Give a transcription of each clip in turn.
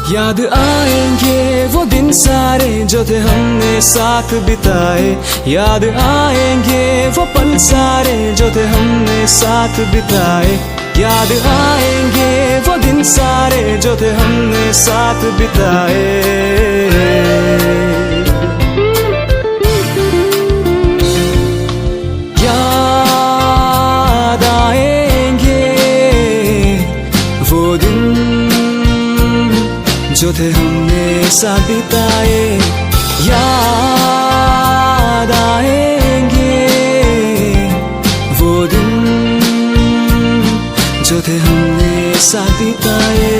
याद आएंगे वो दिन सारे जो थे हमने साथ बिताए। याद आएंगे वो पल सारे जो थे हमने साथ बिताए। याद आएंगे वो दिन सारे जो थे हमने साथ बिताए। याद आएंगे वो दिन जो थे हमने साथ बिताए। याद आएंगे वो दिन जो थे हमने साथ बिताए।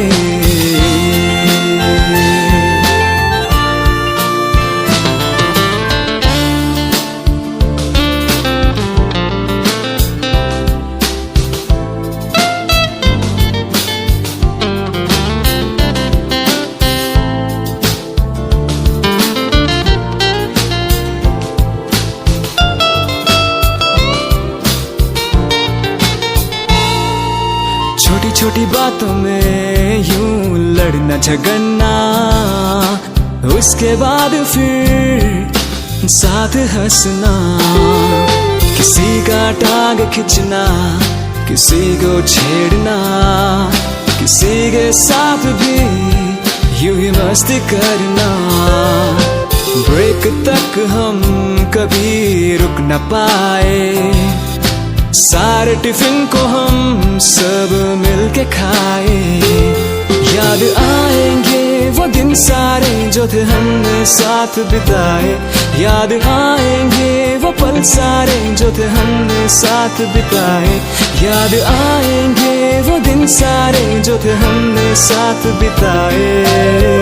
छोटी छोटी बातों में यूं लड़ना झगड़ना, उसके बाद फिर साथ हंसना। किसी का टांग खींचना, किसी को छेड़ना, किसी के साथ भी यूं ही मस्ती करना। ब्रेक तक हम कभी रुक न पाए, सारे टिफिन को हम सब मिलके खाए। याद आएंगे वो दिन सारे जो थे हमने साथ बिताए। याद आएंगे वो पल सारे जो थे हमने साथ बिताए। याद आएंगे वो दिन सारे जो थे हमने साथ बिताए।